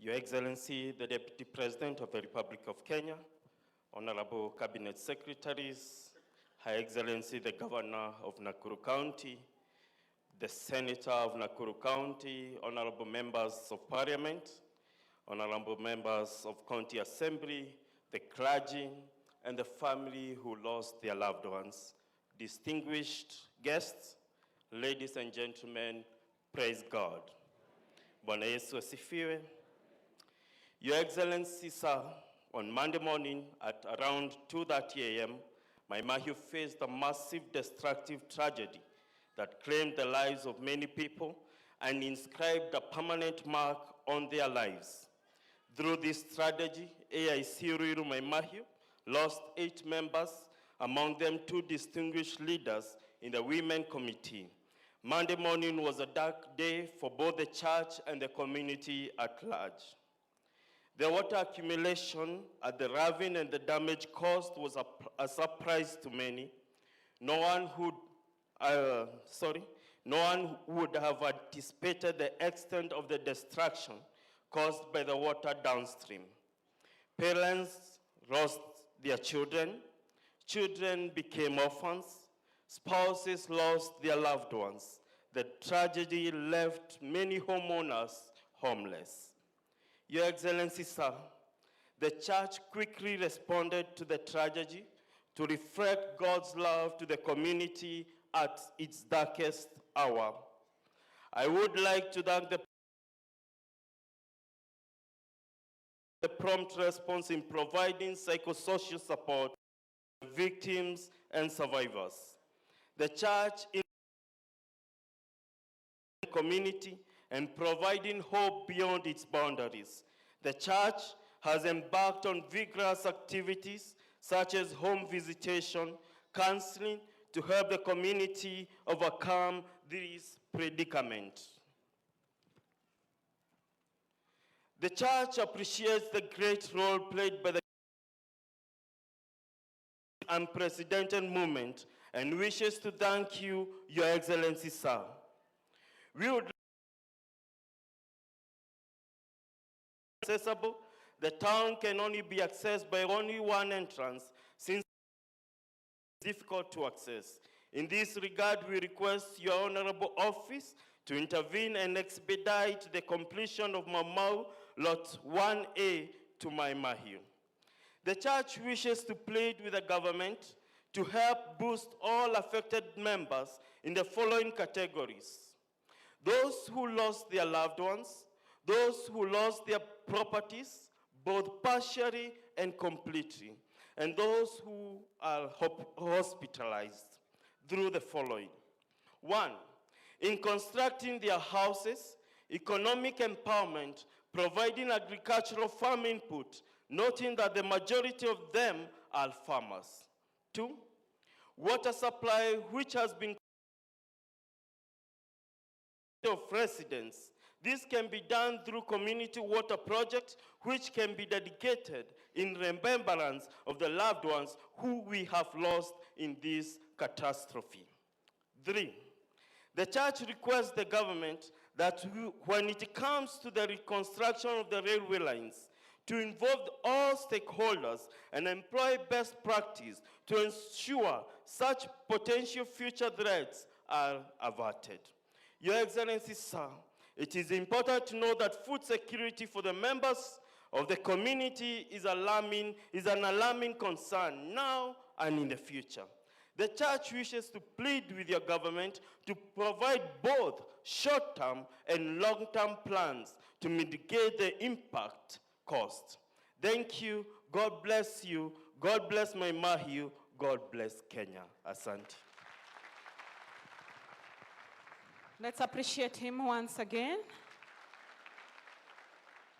Your Excellency, the Deputy President of the Republic of Kenya, Honorable Cabinet Secretaries, Her Excellency, the Governor of Nakuru County, the Senator of Nakuru County, Honorable Members of Parliament, Honorable Members of County Assembly, the clergy, and the family who lost their loved ones, distinguished guests, ladies and gentlemen, praise God. Bwana Yesu asifiwe. Your Excellency, sir, on Monday morning at around 2:30 a.m., my Mahiu faced a massive destructive tragedy that claimed the lives of many people and inscribed a permanent mark on their lives. Through this tragedy, AIC Ruiru my Mahiu lost 8 members, among them 2 distinguished leaders in the Women Committee. Monday morning was a dark day for both the church and the community at large. The water accumulation at the ravine and the damage caused was a surprise to many. No one would have anticipated the extent of the destruction caused by the water downstream. Parents lost their children, children became orphans, spouses lost their loved ones. The tragedy left many homeowners homeless. Your Excellency, sir, the church quickly responded to the tragedy to reflect God's love to the community at its darkest hour. I would like to thank the prompt response in providing psychosocial support to victims and survivors. The church in the community and providing hope beyond its boundaries. The church has embarked on vigorous activities such as home visitation, counseling to help the community overcome this predicament. The church appreciates the great role played by the unprecedented movement and wishes to thank you, Your Excellency, sir. We would accessible. The town can only be accessed by only one entrance since it's difficult to access. In this regard, we request your honorable office to intervene and expedite the completion of Mamau Lot 1A to my Mahiu. The church wishes to plead with the government to help boost all affected members in the following categories: those who lost their loved ones, those who lost their properties, both partially and completely, and those who are hospitalized through the following. 1, in constructing their houses, economic empowerment, providing agricultural farm input, noting that the majority of them are farmers. 2, water supply, which has been of residents. This can be done through community water projects, which can be dedicated in remembrance of the loved ones who we have lost in this catastrophe. 3, the church requests the government that when it comes to the reconstruction of the railway lines, to involve all stakeholders and employ best practice to ensure such potential future threats are averted. Your Excellency, sir, it is important to know that food security for the members of the community is an alarming concern now and in the future. The church wishes to plead with your government to provide both short-term and long-term plans to mitigate the impact cost. Thank you. God bless you. God bless my Mahiu. God bless Kenya. Asante. Let's appreciate him once again.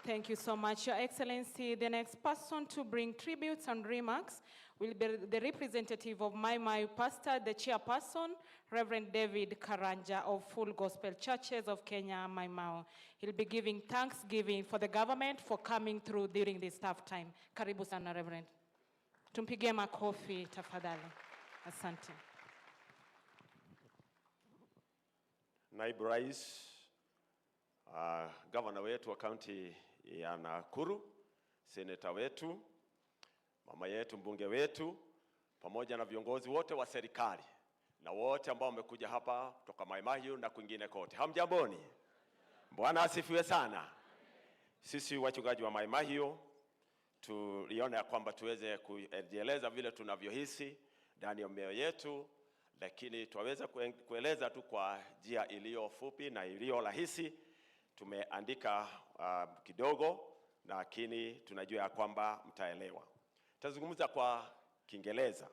Thank you so much, Your Excellency. The next person to bring tributes and remarks will be the representative of Maī Pastor, the chairperson, Reverend David Karanja of Full Gospel Churches of Kenya, Maimao. He'll be giving thanksgiving for the government for coming through during this tough time. Karibu sana, Reverend. Tumpigie makofi tafadhali. Asante. Naibu Rais, Governor wetu wa kaunti ya Nakuru, seneta wetu, mama yetu, mbunge wetu, pamoja na viongozi wote wa serikali na wote ambao wamekuja hapa kutoka Mahiu na kwingine kote. Hamjamboni? Bwana asifiwe sana. Sisi wachungaji wa Mahiu tuliona ya kwamba tuweze kujieleza vile tunavyohisi ndani ya mioyo yetu, lakini tuweza kueleza tu kwa njia iliyo fupi na iliyo rahisi. Tumeandika kidogo, lakini tunajua ya kwamba mtaelewa. Tazungumza kwa Kiingereza.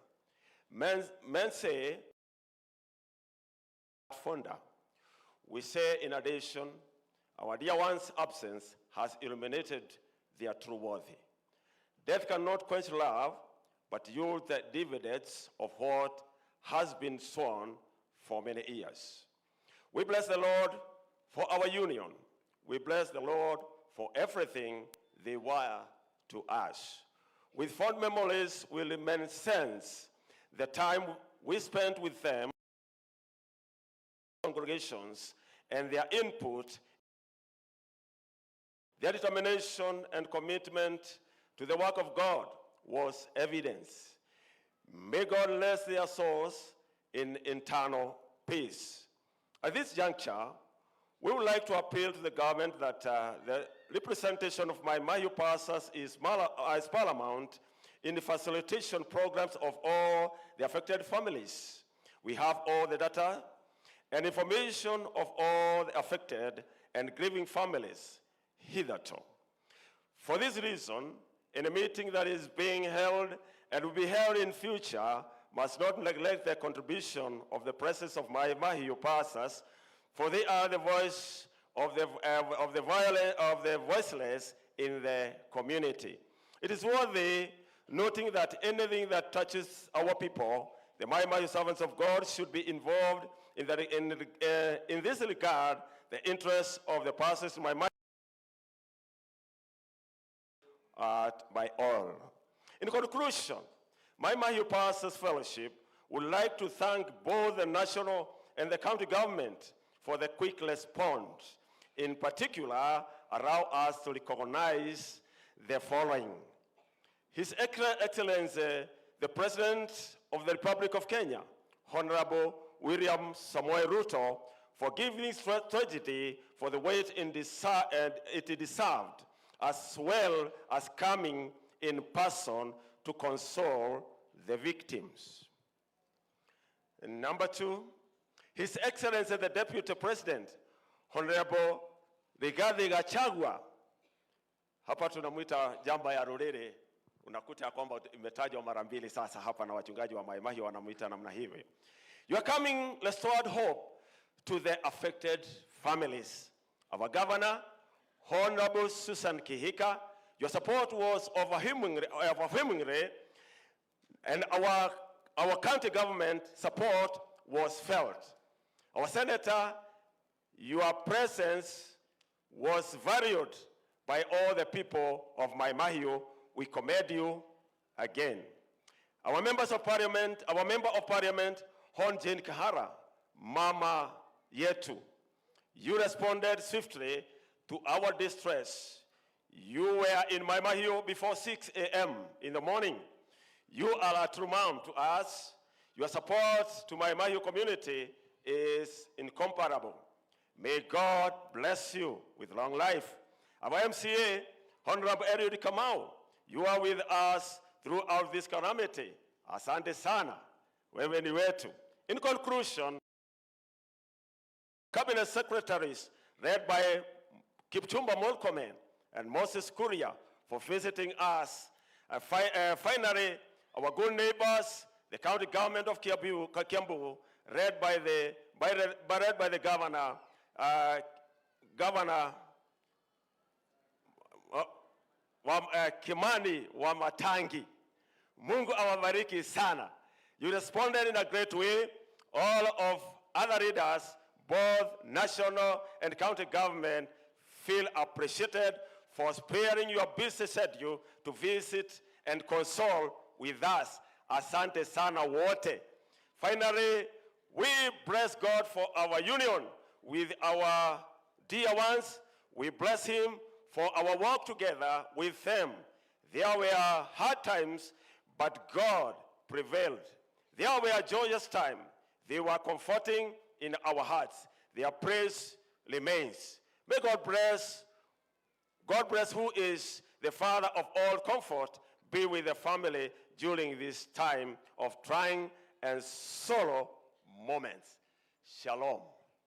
Men say founder. We say in addition, our dear one's absence has illuminated their true worth. Death cannot quench love, but yield the dividends of what has been sown for many years. We bless the Lord for our union. We bless the Lord for everything they were to us. With fond memories will remain sense the time we spent with them, congregations, and their input, their determination and commitment to the work of God was evidence. May God bless their souls in eternal peace. At this juncture, we would like to appeal to the government that the representation of Mahiu pastors is paramount in the facilitation programs of all the affected families. We have all the data and information of all the affected and grieving families hitherto. For this reason, in a meeting that is being held and will be held in future, must not neglect the contribution of the presence of Mahiu pastors, for they are the voice of the voiceless in the community. It is worthy noting that anything that touches our people, the Mahiu servants of God, should be involved in this regard. The interests of the pastors in Mahiu by all. In conclusion, Mahiu Pastors Fellowship would like to thank both the national and the county government for the quick response. In particular, allow us to recognize the following. His Excellency, the President of the Republic of Kenya, Honorable William Samoei Ruto, for giving this tragedy for the weight it deserved, as well as coming in person to console the victims. And number two, His Excellency the Deputy President, Honorable Rigathi Gachagua. Hapa tunamuita jamba ya Rurere, unakuta kwamba imetajwa mara mbili sasa hapa na wachungaji wa Mahiu wanamuita namna hiyo. You are coming restored hope to the affected families. Our Governor, Honorable Susan Kieha, your support was overwhelmingly, and our county government support was felt. Our Senator, your presence was valued by all the people of Mahiu. We commend you again. Our member of parliament, Kuingihira, Mama Yetu, you responded swiftly to our distress. You were in Mahiu before 6 a.m. in the morning. You are a true mom to us. Your support to Mahiu community is incomparable. May God bless you with long life. Our MCA, Honorable Eliud Kamau, you are with us throughout this calamity. Asante sana, wewe ni wetu. In conclusion, Cabinet Secretaries, led by Kipchumba Murkomen and Moses Kuria, for visiting us. Finally, our good neighbors, the county government of Kiambu, led by the governor, Kimani wa Matangi. Mungu awabariki sana. You responded in a great way. All of other leaders, both national and county government, feel appreciated for sparing your busy schedule to visit and console with us. Asante sana wote. Finally, we bless God for our union with our dear ones. We bless him for our work together with them. There were hard times, but God prevailed. There were joyous times. They were comforting in our hearts. Their praise remains. May God bless who is the Father of all comfort, be with the family during this time of trying and sorrow moments. Shalom.